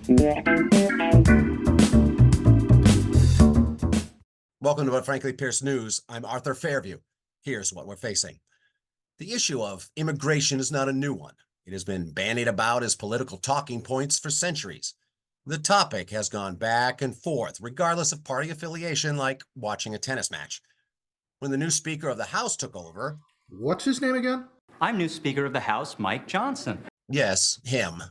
Welcome to What Frankly Pierce News. I'm Arthur Fairview. Here's what we're facing. The issue of immigration is not a new one. It has been bandied about as political talking points for centuries. The topic has gone back and forth, regardless of party affiliation, like watching a tennis match. When the new Speaker of the House took over... What's his name again? I'm new Speaker of the House, Mike Johnson. Yes, him.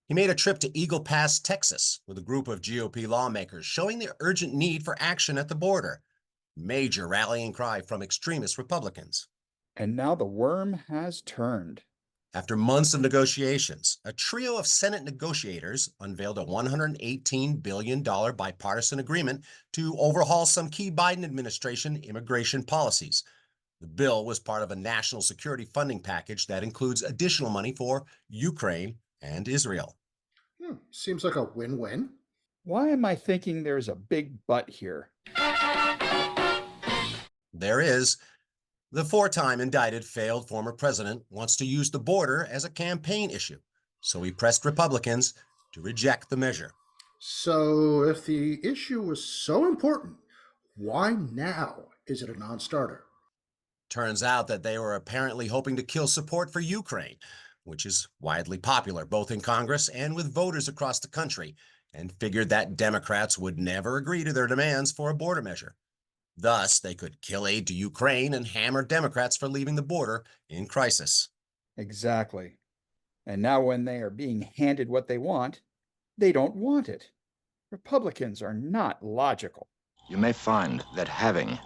He made a trip to Eagle Pass, Texas, with a group of GOP lawmakers, showing the urgent need for action at the border. Major rallying cry from extremist Republicans. And now the worm has turned. After months of negotiations, a trio of Senate negotiators unveiled a $118 billion bipartisan agreement to overhaul some key Biden administration immigration policies. The bill was part of a national security funding package that includes additional money for Ukraine and Israel. Seems like a win-win. Why am I thinking there's a big but here? There is. The four-time indicted failed former president wants to use the border as a campaign issue, so he pressed Republicans to reject the measure. So if the issue was so important, why now is it a non-starter? Turns out that they were apparently hoping to kill support for Ukraine, which is widely popular both in Congress and with voters across the country, and figured that Democrats would never agree to their demands for a border measure. Thus, they could kill aid to Ukraine and hammer Democrats for leaving the border in crisis. Exactly. And now when they are being handed what they want, they don't want it. Republicans are not logical. You may find that having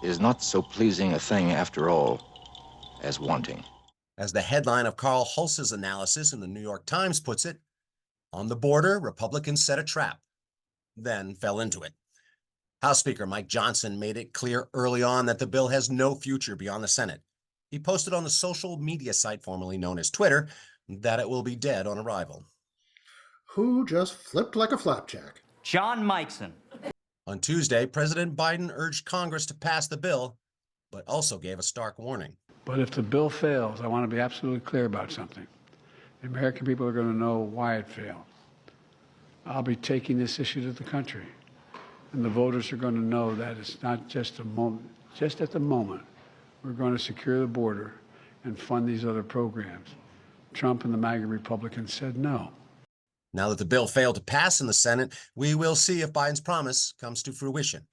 is not so pleasing a thing after all as wanting. As the headline of Carl Hulse's analysis in the New York Times puts it, on the border, Republicans set a trap, then fell into it. House Speaker Mike Johnson made it clear early on that the bill has no future beyond the Senate. He posted on the social media site formerly known as Twitter that it will be dead on arrival. Who just flipped like a flapjack? John Mikeson. On Tuesday, President Biden urged Congress to pass the bill, but also gave a stark warning. But if the bill fails, I want to be absolutely clear about something. The American people are going to know why it failed. I'll be taking this issue to the country, and the voters are going to know that it's not just a moment. Just at the moment, we're going to secure the border and fund these other programs. Trump and the MAGA Republicans said no. Now that the bill failed to pass in the Senate, we will see if Biden's promise comes to fruition.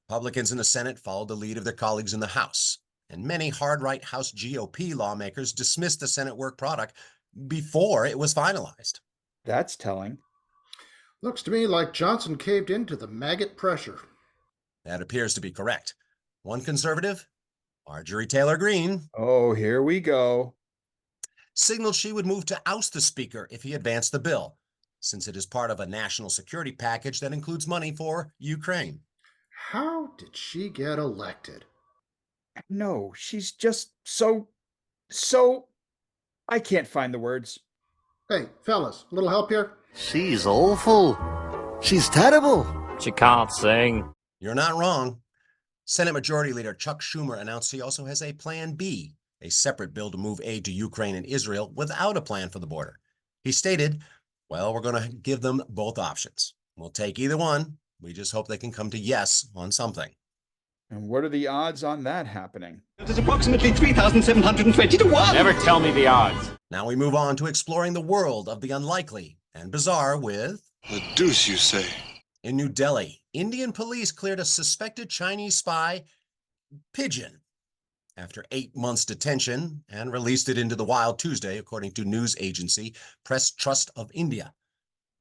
Republicans in the Senate followed the lead of their colleagues in the House, and many hard-right House GOP lawmakers dismissed the Senate work product before it was finalized. That's telling. Looks to me like Johnson caved into the maggot pressure. That appears to be correct. One conservative, Marjorie Taylor Greene, Oh, here we go. signaled she would move to oust the Speaker if he advanced the bill, since it is part of a national security package that includes money for Ukraine. How did she get elected? No, she's just so, I can't find the words. Hey, fellas, a little help here? She's awful. She's terrible. She can't sing. You're not wrong. Senate Majority Leader Chuck Schumer announced he also has a Plan B, a separate bill to move aid to Ukraine and Israel without a plan for the border. He stated, well, we're going to give them both options. We'll take either one. We just hope they can come to yes on something. And what are the odds on that happening? It's approximately 3,720 to 1. Never tell me the odds. Now we move on to exploring the world of the unlikely and bizarre with... The deuce, you say? In New Delhi, Indian police cleared a suspected Chinese spy, Pigeon, after 8 months' detention and released it into the wild Tuesday, according to news agency Press Trust of India.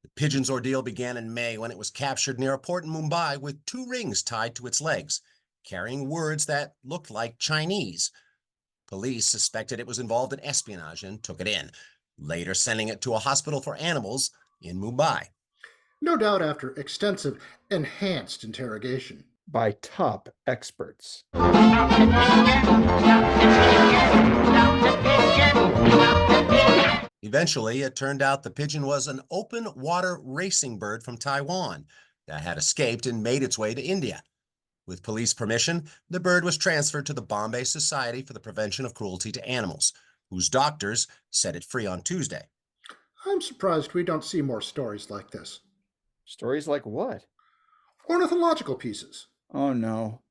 The Pigeon's ordeal began in May when it was captured near a port in Mumbai with 2 rings tied to its legs, carrying words that looked like Chinese. Police suspected it was involved in espionage and took it in, later sending it to a hospital for animals in Mumbai. No doubt after extensive, enhanced interrogation. By top experts. Eventually, it turned out the pigeon was an open water racing bird from Taiwan that had escaped and made its way to India. With police permission, the bird was transferred to the Bombay Society for the Prevention of Cruelty to Animals, whose doctors set it free on Tuesday. I'm surprised we don't see more stories like this. Stories like what? Ornithological pieces. Oh no.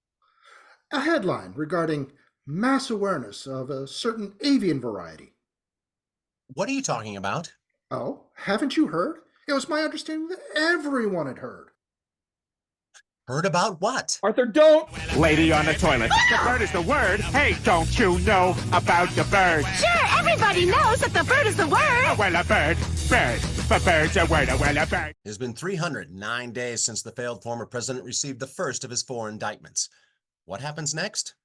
A headline regarding mass awareness of a certain avian variety. What are you talking about? Oh, haven't you heard? It was my understanding that everyone had heard. Heard about what? Arthur, don't! Lady on the toilet. The bird is the word. Hey, don't you know about the bird? Sure, everybody knows that the bird is the word. Well, a bird. But bird's a word. Well, a bird. It has been 309 days since the failed former president received the first of his 4 indictments. What happens next?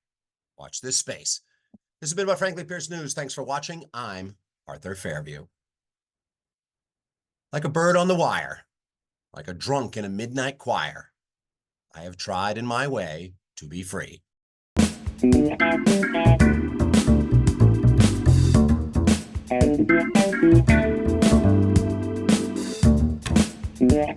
Watch this space. This has been about Frankly Pierce News. Thanks for watching. I'm Arthur Fairview. Like a bird on the wire, like a drunk in a midnight choir, I have tried in my way to be free. Yeah.